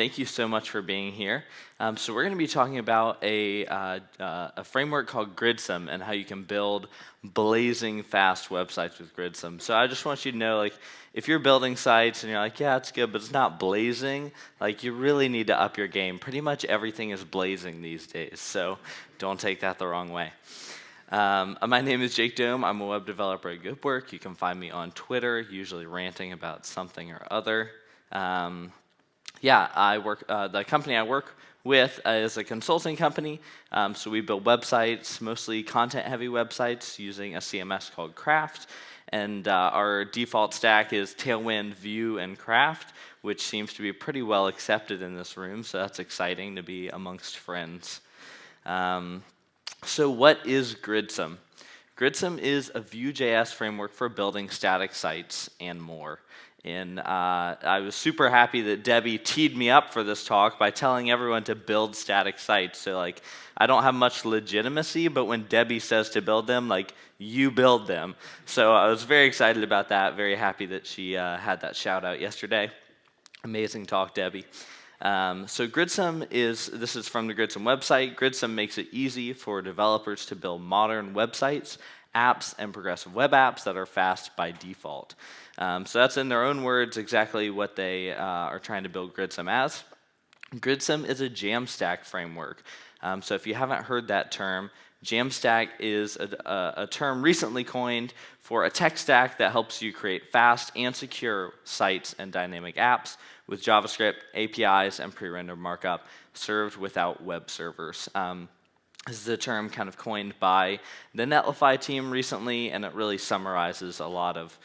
thank you so much for being here. So we're going to be talking about a framework called Gridsome and how you can build blazing fast websites with Gridsome. So I just want you to know, like, if you're building sites and you're like, yeah, it's good, but it's not blazing, like, you really need to up your game. Pretty much everything is blazing these days, so don't take that the wrong way. My name is Jake Dohm. I'm a web developer at GoodWork. You can find me on Twitter, usually ranting about something or other. I work. The company I work with is a consulting company. So we build websites, mostly content-heavy websites, using a CMS called Craft. And our default stack is Tailwind, Vue, and Craft, which seems to be pretty well accepted in this room. So that's exciting to be amongst friends. So what is Gridsome? Gridsome is a Vue.js framework for building static sites and more. And I was super happy that Debbie teed me up for this talk by telling everyone to build static sites. So, like, I don't have much legitimacy, but when Debbie says to build them, like, you build them. So I was very excited about that, very happy that she had that shout out yesterday. Amazing talk, Debbie. So Gridsome this is from the Gridsome website. Gridsome makes it easy for developers to build modern websites, apps, and progressive web apps that are fast by default. So that's, in their own words, exactly what they are trying to build Gridsome as. Gridsome is a Jamstack framework. So if you haven't heard that term, Jamstack is a term recently coined for a tech stack that helps you create fast and secure sites and dynamic apps with JavaScript, APIs, and pre-rendered markup served without web servers. This is a term kind of coined by the Netlify team recently, and it really summarizes a lot of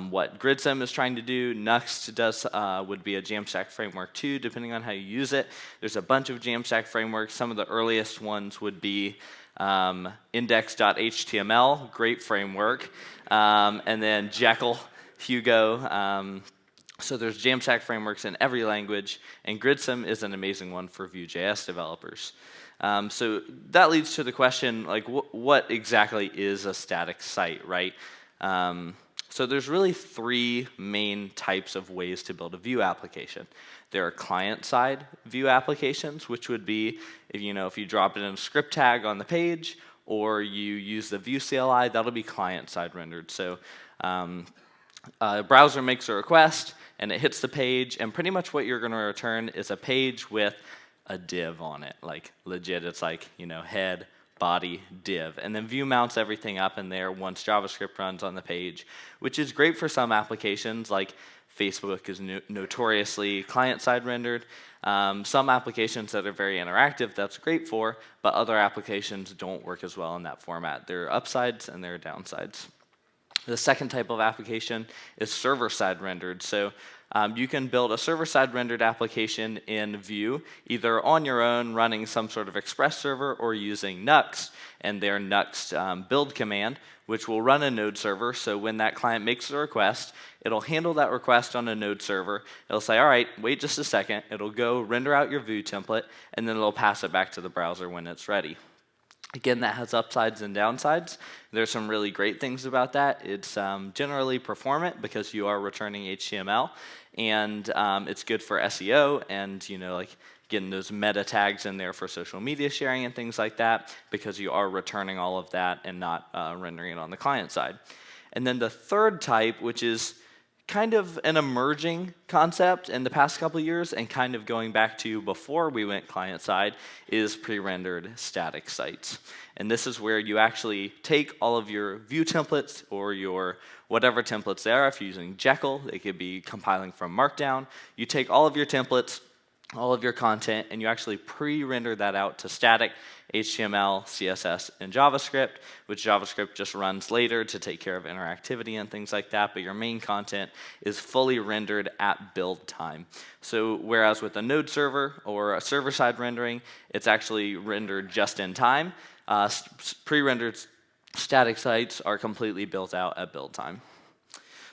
what Gridsome is trying to do. Nuxt would be a Jamstack framework too, depending on how you use it. There's a bunch of Jamstack frameworks. Some of the earliest ones would be index.html, great framework, and then Jekyll, Hugo. So there's Jamstack frameworks in every language, and Gridsome is an amazing one for Vue.js developers. So that leads to the question, like, what exactly is a static site, right? So there's really three main types of ways to build a Vue application. There are client-side Vue applications, which would be, if you drop it in a script tag on the page, or you use the Vue CLI, that'll be client-side rendered. So a browser makes a request, and it hits the page, and pretty much what you're going to return is a page with a div on it. Like, legit, it's like, head, body, div. And then Vue mounts everything up in there once JavaScript runs on the page, which is great for some applications, like Facebook is notoriously client-side rendered. Some applications that are very interactive, that's great for, but other applications don't work as well in that format. There are upsides and there are downsides. The second type of application is server-side rendered. So you can build a server-side rendered application in Vue, either on your own running some sort of express server or using Nuxt and their Nuxt build command, which will run a node server. So when that client makes a request, it'll handle that request on a node server. It'll say, all right, wait just a second. It'll go render out your Vue template, and then it'll pass it back to the browser when it's ready. Again, that has upsides and downsides. There's some really great things about that. It's generally performant because you are returning HTML, and it's good for SEO and like getting those meta tags in there for social media sharing and things like that, because you are returning all of that and not rendering it on the client side. And then the third type, which is kind of an emerging concept in the past couple of years and kind of going back to before we went client-side, is pre-rendered static sites. And this is where you actually take all of your Vue templates or your whatever templates there. If you're using Jekyll, they could be compiling from Markdown. You take all of your templates, all of your content, and you actually pre-render that out to static HTML, CSS, and JavaScript, which JavaScript just runs later to take care of interactivity and things like that, but your main content is fully rendered at build time. So whereas with a node server or a server-side rendering, it's actually rendered just in time, pre-rendered static sites are completely built out at build time.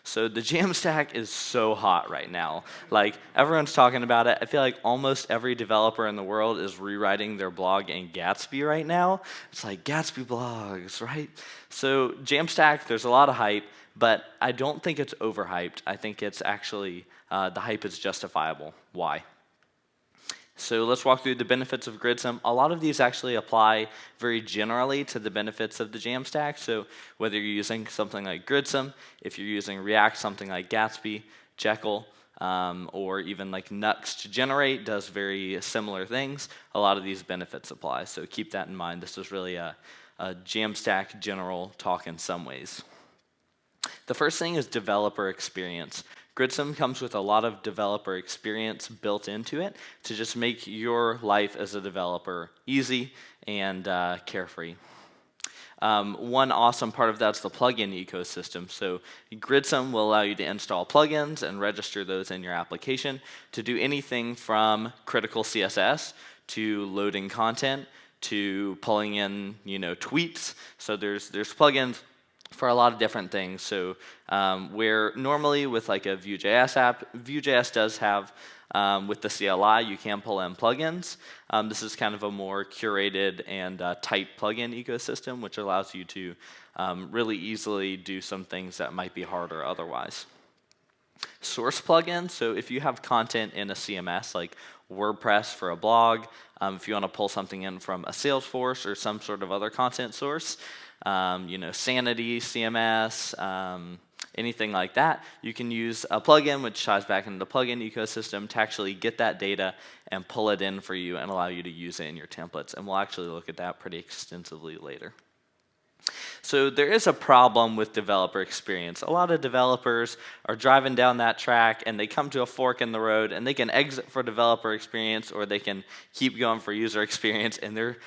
So the Jamstack is so hot right now. Like, everyone's talking about it. I feel like almost every developer in the world is rewriting their blog in Gatsby right now. It's like Gatsby blogs, right? So Jamstack, there's a lot of hype, but I don't think it's overhyped. I think it's actually, the hype is justifiable. Why? So let's walk through the benefits of Gridsome. A lot of these actually apply very generally to the benefits of the Jamstack. So whether you're using something like Gridsome, if you're using React, something like Gatsby, Jekyll, or even like Nuxt to generate does very similar things. A lot of these benefits apply, so keep that in mind. This is really a Jamstack general talk in some ways. The first thing is developer experience. Gridsome comes with a lot of developer experience built into it to just make your life as a developer easy and carefree. One awesome part of that is the plugin ecosystem. So Gridsome will allow you to install plugins and register those in your application to do anything from critical CSS to loading content to pulling in, tweets. So there's plugins for a lot of different things. So where normally with like a Vue.js app, Vue.js does have with the CLI, you can pull in plugins. This is kind of a more curated and tight plugin ecosystem, which allows you to really easily do some things that might be harder otherwise. Source plugins, so if you have content in a CMS like WordPress for a blog, if you want to pull something in from a Salesforce or some sort of other content source, Sanity, CMS, anything like that, you can use a plugin which ties back into the plugin ecosystem to actually get that data and pull it in for you and allow you to use it in your templates. And we'll actually look at that pretty extensively later. So there is a problem with developer experience. A lot of developers are driving down that track and they come to a fork in the road and they can exit for developer experience or they can keep going for user experience, and they're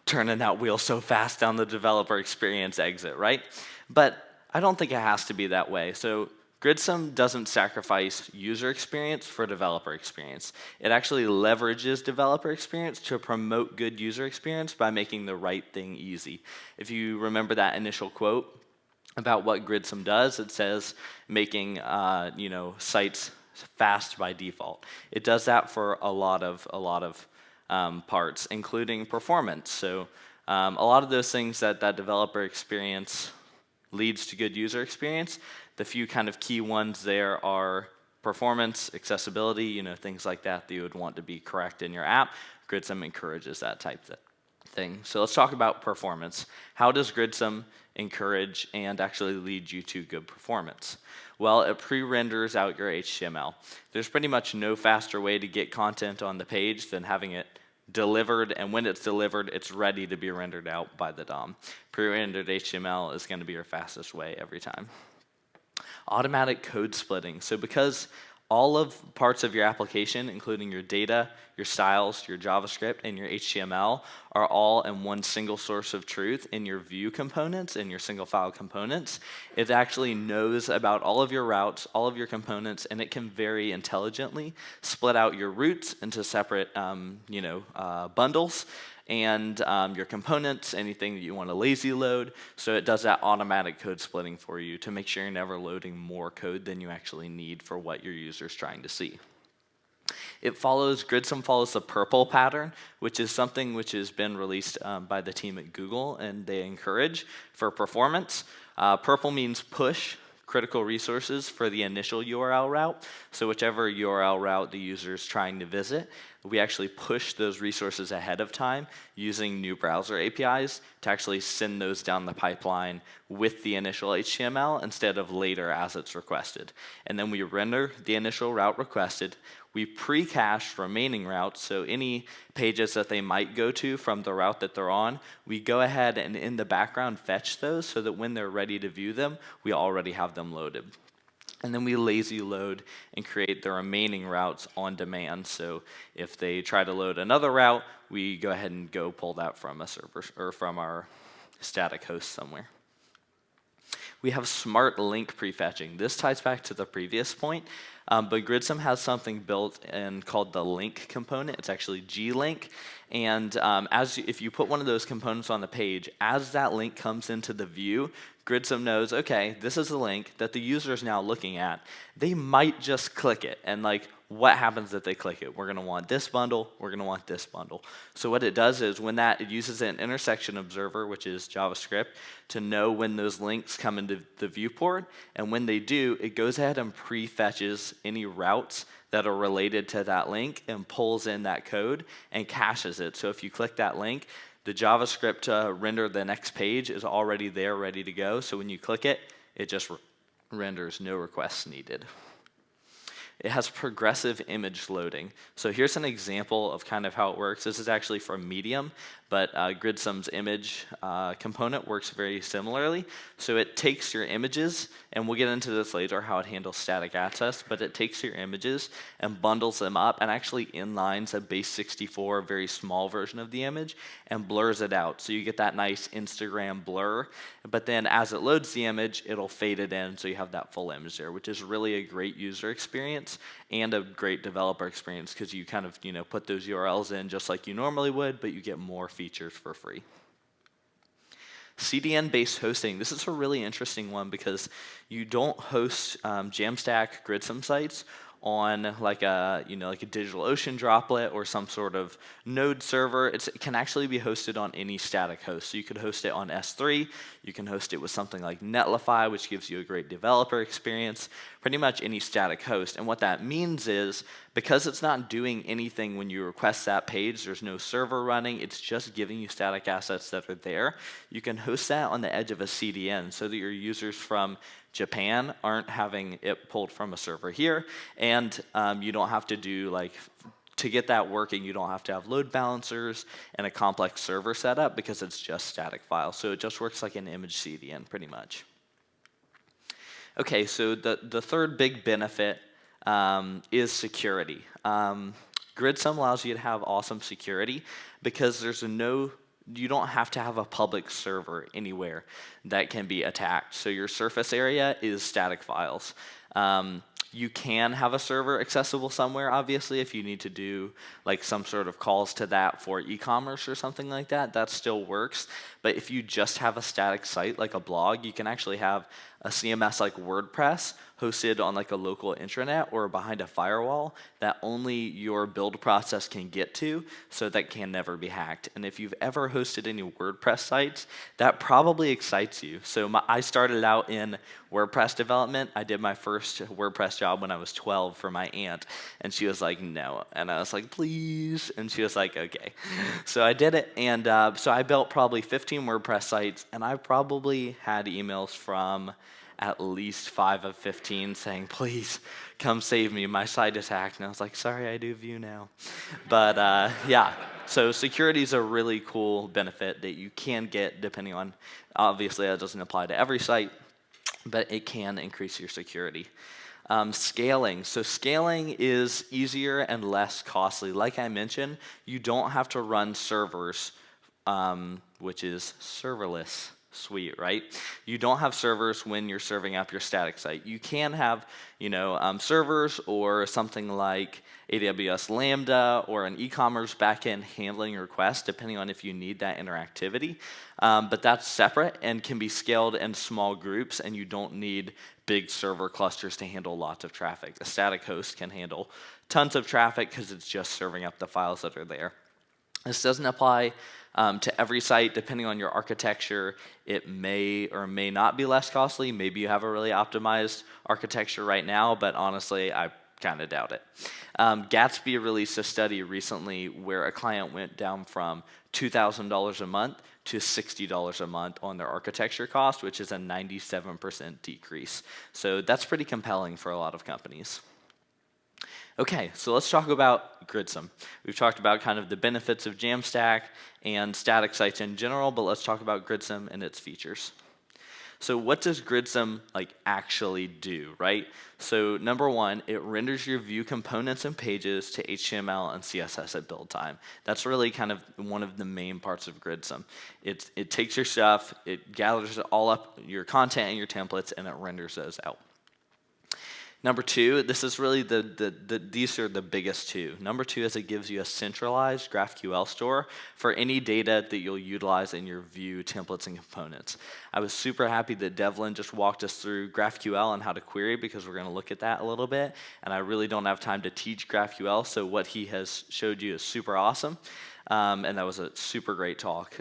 turning that wheel so fast down the developer experience exit, right? But I don't think it has to be that way. So Gridsome doesn't sacrifice user experience for developer experience. It actually leverages developer experience to promote good user experience by making the right thing easy. If you remember that initial quote about what Gridsome does, it says making sites fast by default. It does that for a lot of parts, including performance. So a lot of those things that developer experience leads to good user experience. The few kind of key ones there are performance, accessibility, things like that you would want to be correct in your app. Gridsome encourages that type thing. So let's talk about performance. How does Gridsome encourage and actually lead you to good performance? Well, it pre-renders out your HTML. There's pretty much no faster way to get content on the page than having it delivered, and when it's delivered, it's ready to be rendered out by the Dohm. Pre-rendered HTML is going to be your fastest way every time. Automatic code splitting. So because all of parts of your application, including your data, your styles, your JavaScript, and your HTML, are all in one single source of truth in your Vue components, in your single file components, it actually knows about all of your routes, all of your components, and it can very intelligently split out your routes into separate bundles, and your components, anything that you want to lazy load. So it does that automatic code splitting for you to make sure you're never loading more code than you actually need for what your user's trying to see. Gridsome follows the purple pattern, which is something which has been released by the team at Google, and they encourage for performance. Purple means push critical resources for the initial URL route. So whichever URL route the user is trying to visit, we actually push those resources ahead of time using new browser APIs to actually send those down the pipeline with the initial HTML instead of later as it's requested. And then we render the initial route requested. We pre-cache remaining routes, so any pages that they might go to from the route that they're on, we go ahead and in the background fetch those so that when they're ready to view them, we already have them loaded. And then we lazy load and create the remaining routes on demand. So if they try to load another route, we go ahead and go pull that from a server or from our static host somewhere. We have smart link prefetching. This ties back to the previous point, but Gridsome has something built in called the link component. It's actually glink, and if you put one of those components on the page, as that link comes into the view, Gridsome knows, okay, this is the link that the user is now looking at. They might just click it, and what happens if they click it? We're going to want this bundle, we're going to want this bundle. So what it does is it uses an intersection observer, which is JavaScript, to know when those links come into the viewport, and when they do, it goes ahead and pre-fetches images, any routes that are related to that link, and pulls in that code and caches it. So if you click that link, the JavaScript to render the next page is already there, ready to go. So when you click it, it just renders, no requests needed. It has progressive image loading. So here's an example of kind of how it works. This is actually from Medium, but Gridsome's image component works very similarly. So it takes your images, and we'll get into this later, how it handles static access, but it takes your images and bundles them up and actually inlines a base 64, very small version of the image, and blurs it out. So you get that nice Instagram blur, but then as it loads the image, it'll fade it in, so you have that full image there, which is really a great user experience and a great developer experience, because you kind of put those URLs in just like you normally would, but you get more features for free. CDN-based hosting. This is a really interesting one because you don't host Jamstack Gridsome sites on like a DigitalOcean droplet or some sort of node server. It can actually be hosted on any static host. So you could host it on S3. You can host it with something like Netlify, which gives you a great developer experience. Pretty much any static host. And what that means is, because it's not doing anything when you request that page, there's no server running, it's just giving you static assets that are there, you can host that on the edge of a CDN so that your users from Japan aren't having it pulled from a server here, and you don't have to do to get that working, you don't have to have load balancers and a complex server setup because it's just static files. So it just works like an image CDN pretty much. Okay, so the third big benefit is security. Gridsome allows you to have awesome security because you don't have to have a public server anywhere that can be attacked. So your surface area is static files. You can have a server accessible somewhere, obviously, if you need to do some sort of calls to that for e-commerce or something like that. That still works. But if you just have a static site like a blog, you can actually have a CMS like WordPress hosted on a local intranet or behind a firewall that only your build process can get to, so that can never be hacked. And if you've ever hosted any WordPress sites, that probably excites you. So I started out in WordPress development. I did my first WordPress job when I was 12 for my aunt, and she was like, no. And I was like, please. And she was like, okay. So I did it, and so I built probably 15 WordPress sites, and I probably had emails from at least 5 of 15 saying, please come save me, my site is hacked. And I was like, sorry, I do Vue now. But yeah, so security is a really cool benefit that you can get depending on, obviously that doesn't apply to every site, but it can increase your security. Scaling. So scaling is easier and less costly. Like I mentioned, you don't have to run servers, which is serverless. Sweet, right? You don't have servers when you're serving up your static site. You can have, servers or something like AWS Lambda or an e-commerce backend handling requests, depending on if you need that interactivity. But that's separate and can be scaled in small groups, and you don't need big server clusters to handle lots of traffic. A static host can handle tons of traffic because it's just serving up the files that are there. This doesn't apply to every site. Depending on your architecture, it may or may not be less costly. Maybe you have a really optimized architecture right now, but honestly, I kind of doubt it. Gatsby released a study recently where a client went down from $2,000 a month to $60 a month on their architecture cost, which is a 97% decrease. So that's pretty compelling for a lot of companies. Okay, so let's talk about Gridsome. We've talked about kind of the benefits of Jamstack and static sites in general, but let's talk about Gridsome and its features. So what does Gridsome actually do, right? So number one, it renders your Vue components and pages to HTML and CSS at build time. That's really kind of one of the main parts of Gridsome. It takes your stuff, it gathers all up, your content and your templates, and it renders those out. Number two, this is really these are the biggest two. Number two is it gives you a centralized GraphQL store for any data that you'll utilize in your Vue templates and components. I was super happy that Devlin just walked us through GraphQL and how to query, because we're going to look at that a little bit. And I really don't have time to teach GraphQL, so what he has showed you is super awesome. And that was a super great talk,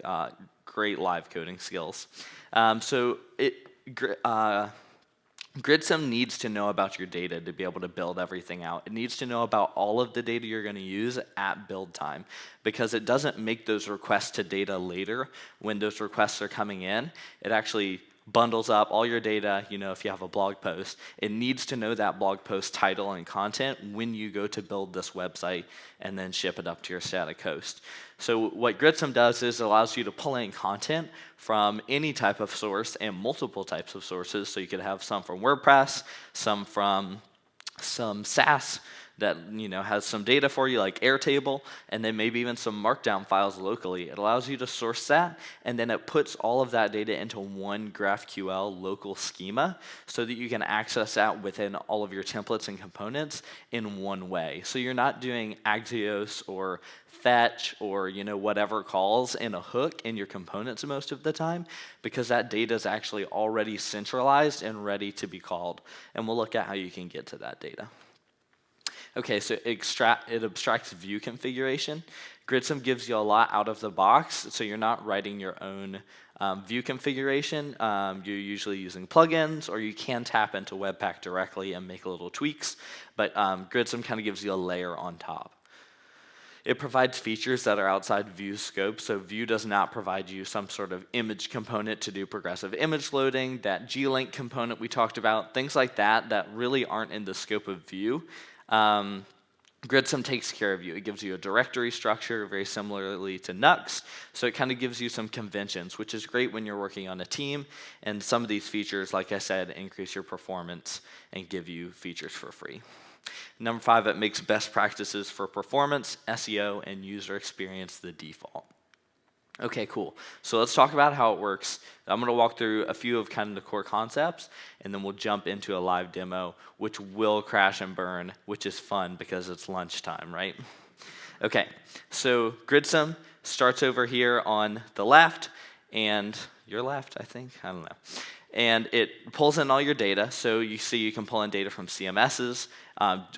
Gridsome needs to know about your data to be able to build everything out. It needs to know about all of the data you're going to use at build time, because it doesn't make those requests to data later when those requests are coming in. It actually bundles up all your data. If you have a blog post, it needs to know that blog post title and content when you go to build this website and then ship it up to your static host. So what Gridsome does is it allows you to pull in content from any type of source and multiple types of sources. So you could have some from WordPress, some from some SaaS that has some data for you, like Airtable, and then maybe even some markdown files locally. It allows you to source that, and then it puts all of that data into one GraphQL local schema so that you can access that within all of your templates and components in one way. So you're not doing Axios or fetch or whatever calls in a hook in your components most of the time, because that data is actually already centralized and ready to be called. And we'll look at how you can get to that data. Okay, so it abstracts Vue configuration. Gridsome gives you a lot out of the box, so you're not writing your own Vue configuration. You're usually using plugins, or you can tap into Webpack directly and make little tweaks, but Gridsome kind of gives you a layer on top. It provides features that are outside Vue's scope, so Vue does not provide you some sort of image component to do progressive image loading, that G-Link component we talked about, things like that really aren't in the scope of Vue. Gridsome takes care of you. It gives you a directory structure very similarly to Nux, so it kind of gives you some conventions, which is great when you're working on a team, and some of these features, like I said, increase your performance and give you features for free. Number 5, it makes best practices for performance, SEO, and user experience the default. Okay, cool. So let's talk about how it works. I'm going to walk through a few of kind of the core concepts, and then we'll jump into a live demo, which will crash and burn, which is fun because it's lunchtime, right? Okay, so Gridsome starts over here on the left, and your left, I think, I don't know. And it pulls in all your data. So you see you can pull in data from CMSs,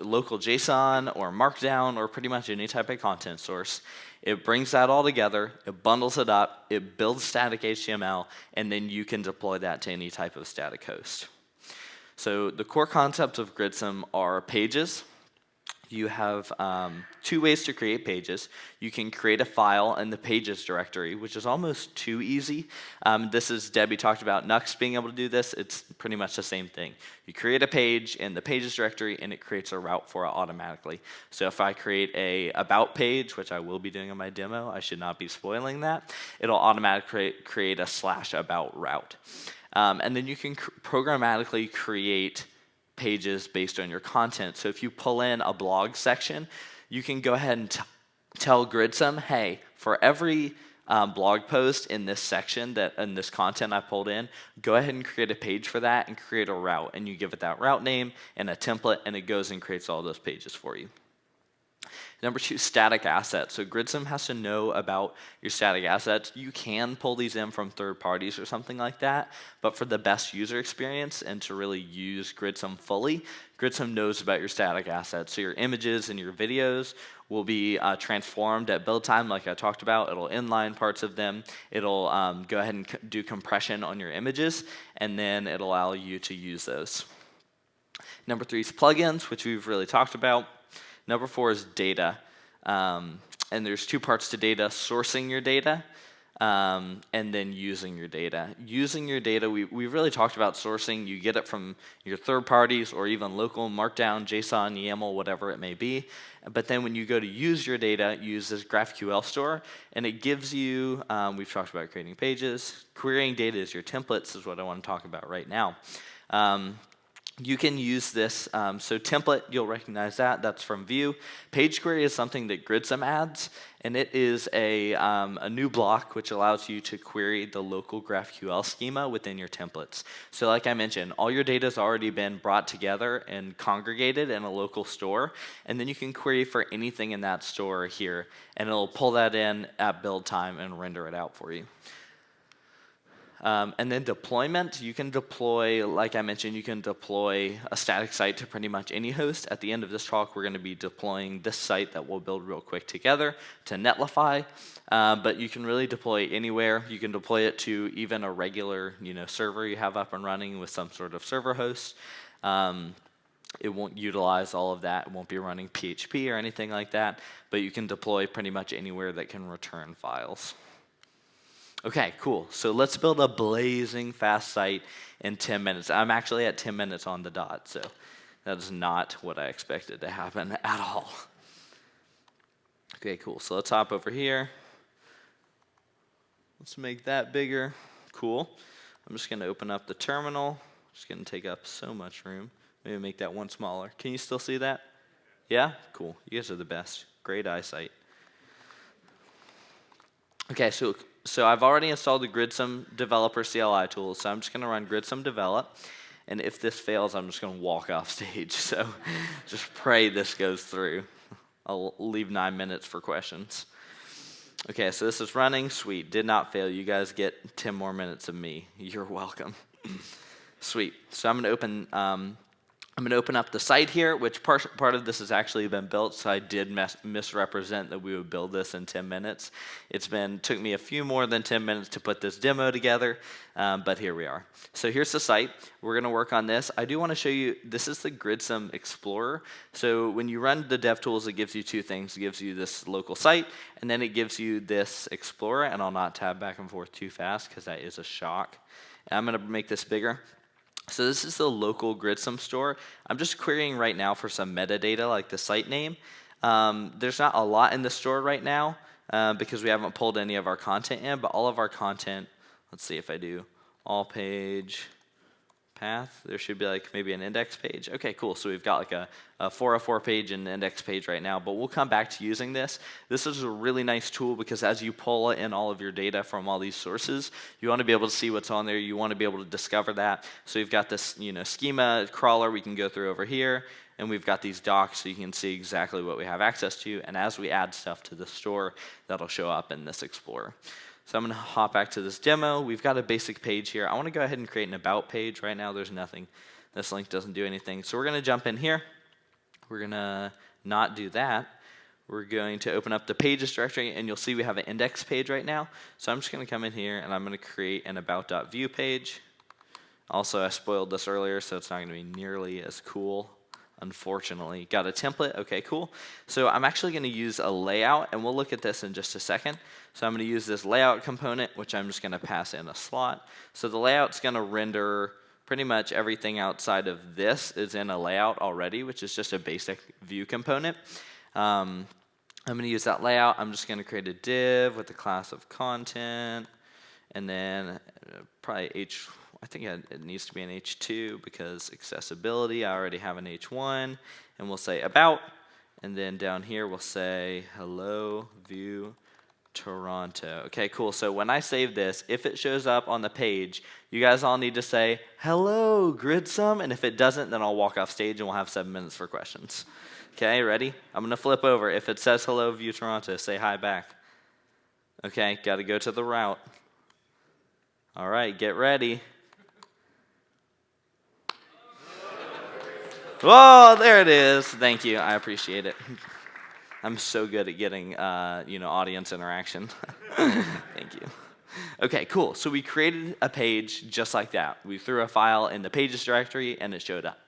local JSON or Markdown, or pretty much any type of content source. It brings that all together, it bundles it up, it builds static HTML, and then you can deploy that to any type of static host. So the core concepts of Gridsome are pages. You have 2 ways to create pages. You can create a file in the pages directory, which is almost too easy. This is, Debbie talked about Nux being able to do this. It's pretty much the same thing. You create a page in the pages directory, and it creates a route for it automatically. So if I create a about page, which I will be doing in my demo, I should not be spoiling that, it'll automatically create a /about route. And then you can programmatically create pages based on your content. So if you pull in a blog section, you can go ahead and tell Gridsome, hey, for every blog post in this section, in this content I pulled in, go ahead and create a page for that and create a route. And you give it that route name and a template, and it goes and creates all those pages for you. Number 2, static assets. So Gridsome has to know about your static assets. You can pull these in from third parties or something like that, but for the best user experience and to really use Gridsome fully, Gridsome knows about your static assets. So your images and your videos will be transformed at build time, like I talked about. It'll inline parts of them. It'll go ahead and do compression on your images, and then it'll allow you to use those. Number 3 is plugins, which we've really talked about. Number 4 is data, and there's 2 parts to data: sourcing your data and then using your data. Using your data, we really talked about sourcing. You get it from your third parties or even local Markdown, JSON, YAML, whatever it may be. But then when you go to use your data, use this GraphQL store, and it gives you, we've talked about creating pages. Querying data is your templates is what I want to talk about right now. You can use this, so template, you'll recognize that, that's from Vue. Page query is something that Gridsome adds, and it is a new block which allows you to query the local GraphQL schema within your templates. So like I mentioned, all your data has already been brought together and congregated in a local store, and then you can query for anything in that store here, and it'll pull that in at build time and render it out for you. And then deployment, you can deploy, like I mentioned, you can deploy a static site to pretty much any host. At the end of this talk, we're going to be deploying this site that we'll build real quick together to Netlify. But you can really deploy anywhere. You can deploy it to even a regular server you have up and running with some sort of server host. It won't utilize all of that. It won't be running PHP or anything like that. But you can deploy pretty much anywhere that can return files. Okay, cool. So let's build a blazing fast site in 10 minutes. I'm actually at 10 minutes on the dot, so that is not what I expected to happen at all. Okay, cool. So let's hop over here. Let's make that bigger. Cool. I'm just going to open up the terminal. It's going to take up so much room. Maybe make that one smaller. Can you still see that? Yeah? Cool. You guys are the best. Great eyesight. Okay, so I've already installed the Gridsome developer CLI tool, so I'm just going to run Gridsome develop. And if this fails, I'm just going to walk off stage. So just pray this goes through. I'll leave 9 minutes for questions. Okay, so this is running. Sweet. Did not fail. You guys get 10 more minutes of me. You're welcome. Sweet. So I'm going to open up the site here, which part of this has actually been built, so I did misrepresent that we would build this in 10 minutes. Took me a few more than 10 minutes to put this demo together, but here we are. So here's the site. We're going to work on this. I do want to show you, this is the Gridsome Explorer. So when you run the DevTools, it gives you two things. It gives you this local site, and then it gives you this Explorer, and I'll not tab back and forth too fast because that is a shock. And I'm going to make this bigger. So this is the local Gridsome store. I'm just querying right now for some metadata like the site name. There's not a lot in the store right now because we haven't pulled any of our content in, but all of our content, let's see if I do all page path. There should be like maybe an index page. Okay, cool. So we've got like a 404 page and index page right now, but we'll come back to using this. This is a really nice tool because as you pull in all of your data from all these sources, you want to be able to see what's on there. You want to be able to discover that. So we've got this, schema crawler we can go through over here, and we've got these docs so you can see exactly what we have access to. And as we add stuff to the store, that'll show up in this Explorer. So I'm going to hop back to this demo. We've got a basic page here. I want to go ahead and create an about page. Right now there's nothing. This link doesn't do anything. So we're going to jump in here. We're going to not do that. We're going to open up the pages directory, and you'll see we have an index page right now. So I'm just going to come in here, and I'm going to create an about.view page. Also, I spoiled this earlier, so it's not going to be nearly as cool. Unfortunately, got a template. Okay, cool. So I'm actually going to use a layout, and we'll look at this in just a second. So I'm going to use this layout component, which I'm just going to pass in a slot. So the layout's going to render pretty much everything outside of this is in a layout already, which is just a basic Vue component. I'm going to use that layout. I'm just going to create a div with the class of content, and then probably I think it needs to be an H2 because accessibility, I already have an H1, and we'll say about, and then down here we'll say hello Vue Toronto. Okay, cool. So when I save this, if it shows up on the page, you guys all need to say hello Gridsome, and if it doesn't, then I'll walk off stage and we'll have 7 minutes for questions. Okay, ready? I'm going to flip over. If it says hello Vue Toronto, say hi back. Okay, got to go to the route. All right, get ready. Whoa, there it is. Thank you. I appreciate it. I'm so good at getting, audience interaction. Thank you. Okay, cool. So we created a page just like that. We threw a file in the pages directory, and it showed up.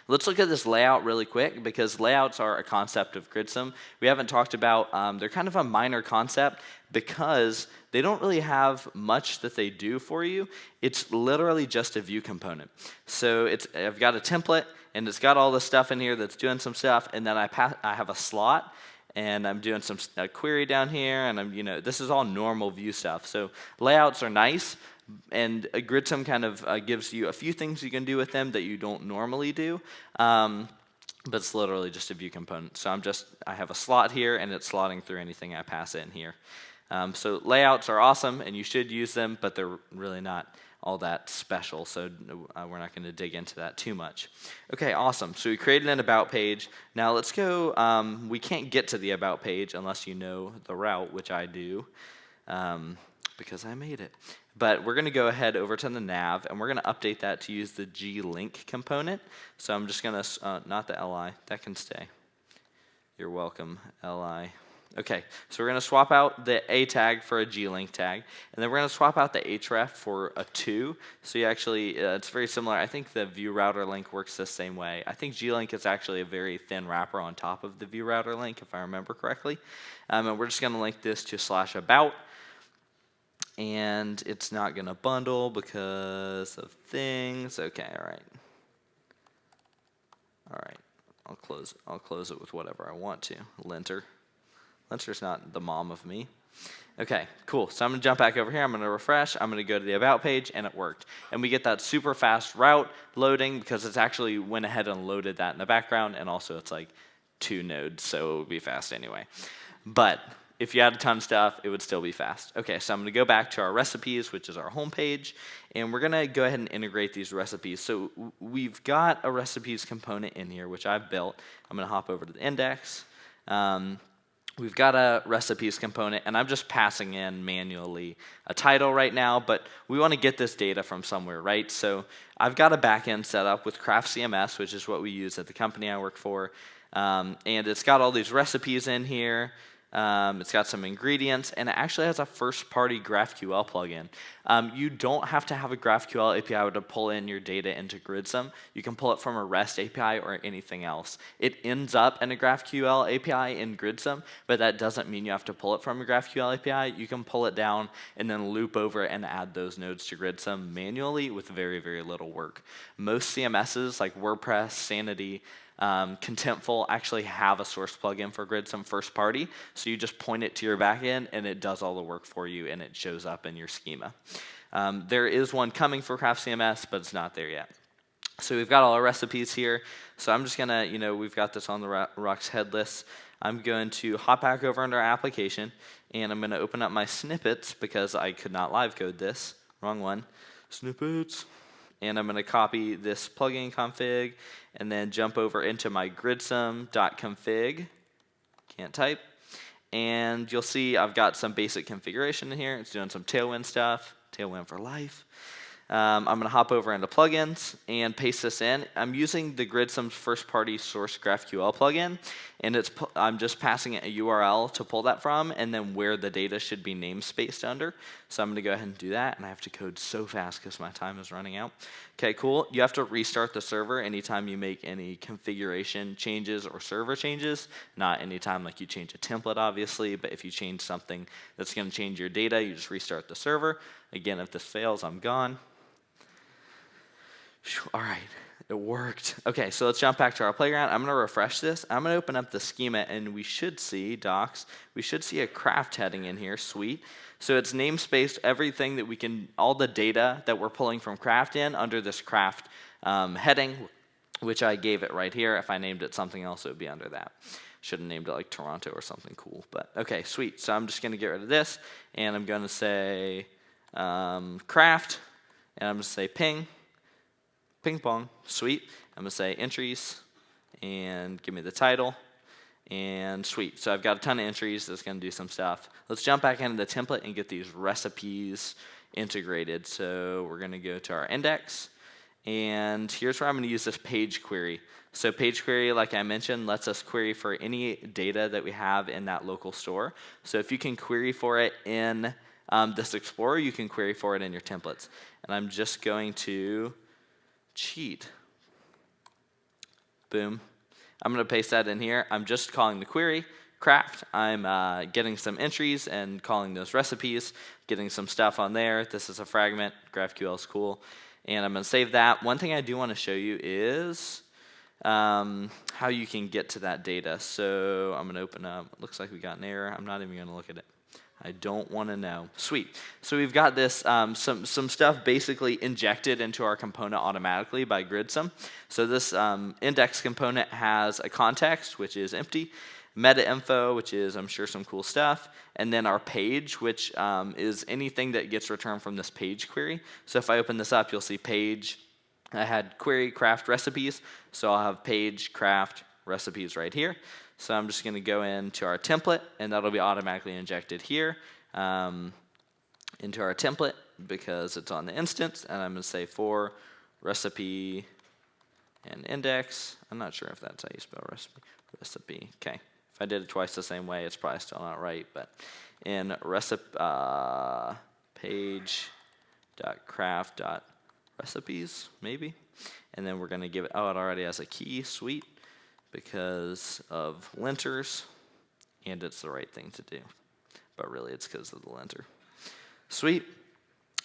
Let's look at this layout really quick because layouts are a concept of Gridsome. We haven't talked about, they're kind of a minor concept because they don't really have much that they do for you. It's literally just a Vue component. So I've got a template, and it's got all the stuff in here that's doing some stuff, and then I have a slot, and I'm doing some query down here, and this is all normal Vue stuff. So layouts are nice, and a Gridsome kind of gives you a few things you can do with them that you don't normally do, but it's literally just a Vue component. So I have a slot here, and it's slotting through anything I pass in here. So layouts are awesome, and you should use them, but they're really not all that special, so we're not going to dig into that too much. Okay, awesome. So we created an about page. Now let's go, we can't get to the about page unless you know the route, which I do. because I made it. But we're going to go ahead over to the nav, and we're going to update that to use the glink component. So I'm just going to, not the li, that can stay. You're welcome, li. Okay, so we're going to swap out the a tag for a glink tag, and then we're going to swap out the href for a 2. So you actually, it's very similar. I think the view router link works the same way. I think glink is actually a very thin wrapper on top of the view router link, if I remember correctly. And we're just going to link this to /about. And it's not going to bundle because of things. Okay, all right. All right, I'll close it with whatever I want to. Linter. Linter's not the mom of me. Okay, cool. So I'm going to jump back over here. I'm going to refresh. I'm going to go to the About page, and it worked. And we get that super fast route loading because it's actually went ahead and loaded that in the background, and also it's like 2 nodes, so it would be fast anyway. But if you had a ton of stuff, it would still be fast. Okay, so I'm going to go back to our recipes, which is our home page, and we're going to go ahead and integrate these recipes. So we've got a recipes component in here, which I've built. I'm going to hop over to the index. We've got a recipes component, and I'm just passing in manually a title right now, but we want to get this data from somewhere, right? So I've got a backend set up with CraftCMS, which is what we use at the company I work for, and it's got all these recipes in here. It's got some ingredients, and it actually has a first-party GraphQL plugin. You don't have to have a GraphQL API to pull in your data into Gridsome. You can pull it from a REST API or anything else. It ends up in a GraphQL API in Gridsome, but that doesn't mean you have to pull it from a GraphQL API. You can pull it down and then loop over and add those nodes to Gridsome manually with very, very little work. Most CMSs like WordPress, Sanity, Contentful actually have a source plugin for Gridsome first party, so you just point it to your backend and it does all the work for you and it shows up in your schema. There is one coming for CraftCMS, but it's not there yet. So we've got all our recipes here. So I'm just gonna, we've got this on the Rocks headless. I'm going to hop back over into our application, and I'm gonna open up my snippets because I could not live code this. Wrong one. Snippets. And I'm going to copy this plugin config and then jump over into my gridsome.config. Can't type. And you'll see I've got some basic configuration in here. It's doing some Tailwind stuff. Tailwind for life. I'm going to hop over into plugins and paste this in. I'm using the Gridsome's first-party source GraphQL plugin, and I'm just passing it a URL to pull that from, and then where the data should be namespaced under. So I'm going to go ahead and do that, and I have to code so fast because my time is running out. Okay, cool. You have to restart the server anytime you make any configuration changes or server changes. Not anytime like you change a template, obviously, but if you change something that's going to change your data, you just restart the server. Again, if this fails, I'm gone. All right, it worked. Okay, so let's jump back to our playground. I'm going to refresh this. I'm going to open up the schema, and we should see, docs, we should see a craft heading in here. Sweet. So it's namespaced everything that we can, all the data that we're pulling from craft in under this craft heading, which I gave it right here. If I named it something else, it would be under that. Should have named it like Toronto or something cool. But okay, sweet. So I'm just going to get rid of this, and I'm going to say craft, and I'm going to say ping. Ping pong, sweet. I'm going to say entries, and give me the title, and sweet. So I've got a ton of entries that's going to do some stuff. Let's jump back into the template and get these recipes integrated. So we're going to go to our index, and here's where I'm going to use this page query. So page query, like I mentioned, lets us query for any data that we have in that local store. So if you can query for it in this Explorer, you can query for it in your templates. And I'm just going to cheat. Boom. I'm going to paste that in here. I'm just calling the query craft. I'm getting some entries and calling those recipes, getting some stuff on there. This is a fragment. GraphQL is cool. And I'm going to save that. One thing I do want to show you is how you can get to that data. So I'm going to open up. It looks like we got an error. I'm not even going to look at it. I don't want to know. Sweet. So we've got this, some stuff basically injected into our component automatically by Gridsome. So this index component has a context, which is empty, meta info, which is, I'm sure, some cool stuff, and then our page, which is anything that gets returned from this page query. So if I open this up, you'll see page. I had query craft recipes, so I'll have page craft recipes right here. So I'm just going to go into our template, and that'll be automatically injected here into our template because it's on the instance, and I'm going to say for recipe and index. I'm not sure if that's how you spell recipe. Okay. If I did it twice the same way, it's probably still not right, but in page.craft.recipes, maybe. And then we're going to give it, oh, it already has a key, sweet, because of linters, and it's the right thing to do. But really, it's because of the linter. Sweet.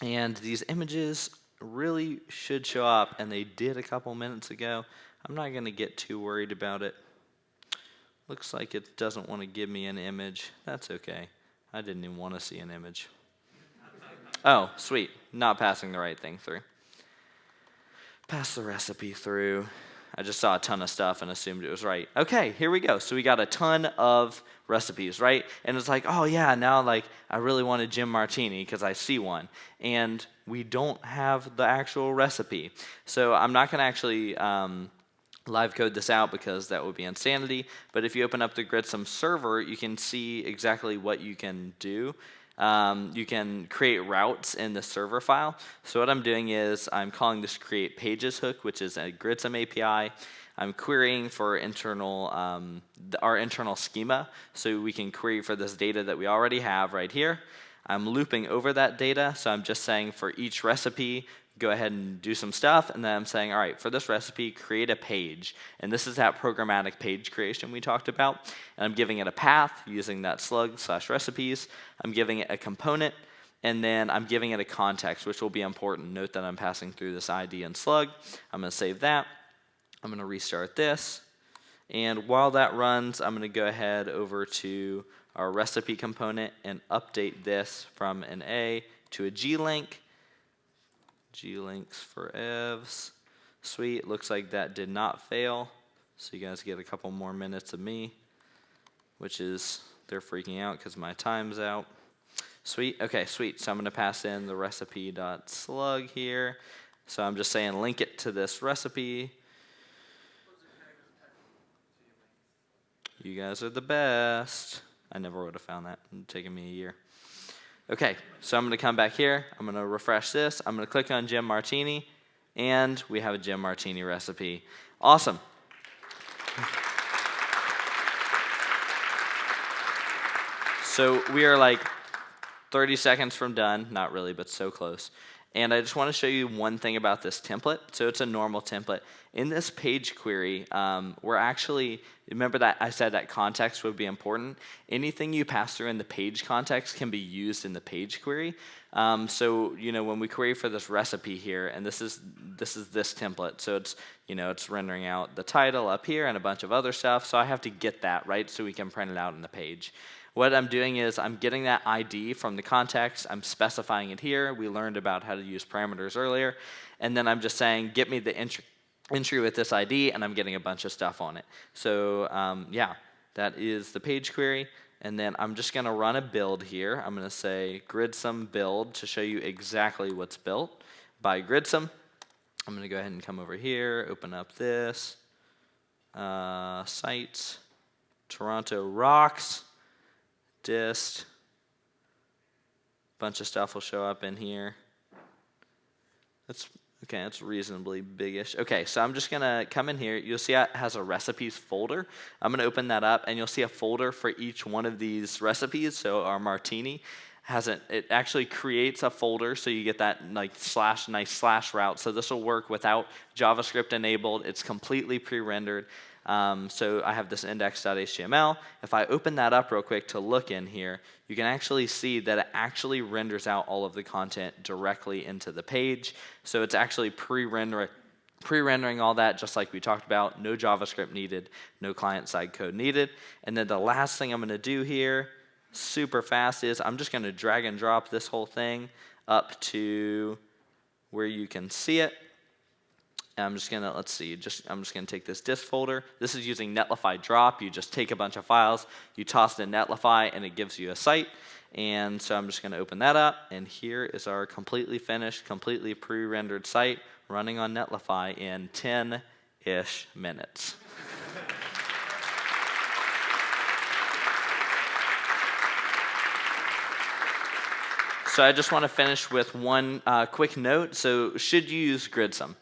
And these images really should show up, and they did a couple minutes ago. I'm not going to get too worried about it. Looks like it doesn't want to give me an image. That's okay. I didn't even want to see an image. Oh, sweet. Not passing the right thing through. Pass the recipe through. I just saw a ton of stuff and assumed it was right. Okay, here we go. So we got a ton of recipes, right? And it's like, oh yeah, now like I really want a gin martini because I see one. And we don't have the actual recipe. So I'm not going to actually live code this out because that would be insanity. But if you open up the Gridsome server, you can see exactly what you can do. You can create routes in the server file. So what I'm doing is I'm calling this create pages hook, which is a Gridsome API. I'm querying for our internal schema, so we can query for this data that we already have right here. I'm looping over that data, so I'm just saying for each recipe, go ahead and do some stuff, and then I'm saying, all right, for this recipe, create a page. And this is that programmatic page creation we talked about. And I'm giving it a path using that slug/recipes. I'm giving it a component, and then I'm giving it a context, which will be important. Note that I'm passing through this ID and slug. I'm going to save that. I'm going to restart this. And while that runs, I'm going to go ahead over to our recipe component and update this from an A to a G-link. G-links for evs. Sweet. Looks like that did not fail. So you guys get a couple more minutes of me, which is they're freaking out because my time's out. Sweet. Okay, sweet. So I'm going to pass in the recipe.slug here. So I'm just saying link it to this recipe. You guys are the best. I never would have found that. It would have taken me a year. Okay, so I'm going to come back here. I'm going to refresh this. I'm going to click on Gin Martini, and we have a Gin Martini recipe. Awesome. So we are like 30 seconds from done. Not really, but so close. And I just want to show you one thing about this template. So it's a normal template. In this page query, we're actually, remember that I said that context would be important? Anything you pass through in the page context can be used in the page query. So, when we query for this recipe here, and this is this template, so it's, it's rendering out the title up here and a bunch of other stuff, so I have to get that, right, so we can print it out in the page. What I'm doing is I'm getting that ID from the context, I'm specifying it here, we learned about how to use parameters earlier, and then I'm just saying, get me the entry with this ID, and I'm getting a bunch of stuff on it. So, yeah, that is the page query. And then I'm just going to run a build here. I'm going to say Gridsome build to show you exactly what's built by Gridsome. I'm going to go ahead and come over here, open up this. Sites, Toronto rocks, dist. Bunch of stuff will show up in here. That's reasonably big-ish. Okay, so I'm just going to come in here. You'll see it has a recipes folder. I'm going to open that up, and you'll see a folder for each one of these recipes. So our martini it actually creates a folder, so you get that nice slash route. So this will work without JavaScript enabled. It's completely pre-rendered. So I have this index.html. If I open that up real quick to look in here, you can actually see that it actually renders out all of the content directly into the page. So it's actually pre-rendering all that, just like we talked about. No JavaScript needed, no client-side code needed. And then the last thing I'm going to do here, super fast, is I'm just going to drag and drop this whole thing up to where you can see it. And I'm just going to, I'm just going to take this dist folder. This is using Netlify drop. You just take a bunch of files, you toss it in Netlify, and it gives you a site. And so I'm just going to open that up, and here is our completely finished, completely pre-rendered site running on Netlify in 10-ish minutes. So I just want to finish with one quick note. So should you use Gridsome?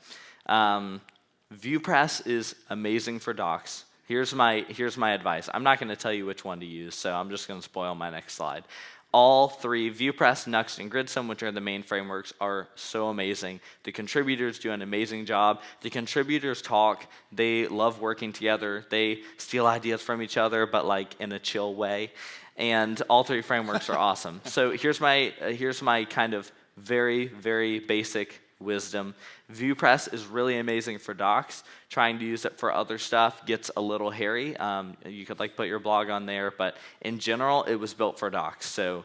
VuePress is amazing for docs. Here's my advice. I'm not going to tell you which one to use, so I'm just going to spoil my next slide. All three, VuePress, Nuxt, and Gridsome, which are the main frameworks, are so amazing. The contributors do an amazing job. The contributors talk. They love working together. They steal ideas from each other, but like in a chill way. And all three frameworks are awesome. So here's my kind of very, very basic wisdom. VuePress is really amazing for docs. Trying to use it for other stuff gets a little hairy. You could like put your blog on there, but in general, it was built for docs. So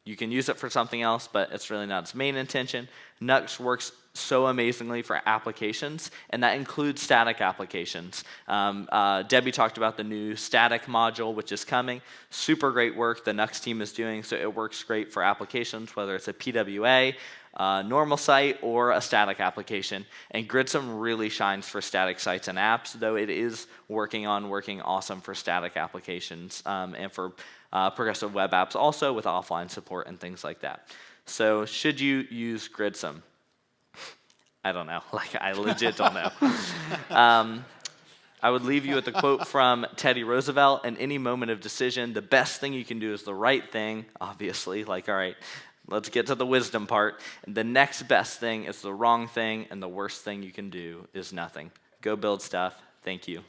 you can use it for something else, but it's really not its main intention. Nuxt works so amazingly for applications, and that includes static applications. Debbie talked about the new static module, which is coming. Super great work the Nuxt team is doing, so it works great for applications, whether it's a PWA, normal site, or a static application. And Gridsome really shines for static sites and apps, though it is working awesome for static applications and for progressive web apps also with offline support and things like that. So should you use Gridsome? I don't know. Like, I legit don't know. I would leave you with a quote from Teddy Roosevelt: in any moment of decision, the best thing you can do is the right thing, obviously. Like, all right, let's get to the wisdom part. And the next best thing is the wrong thing, and the worst thing you can do is nothing. Go build stuff. Thank you.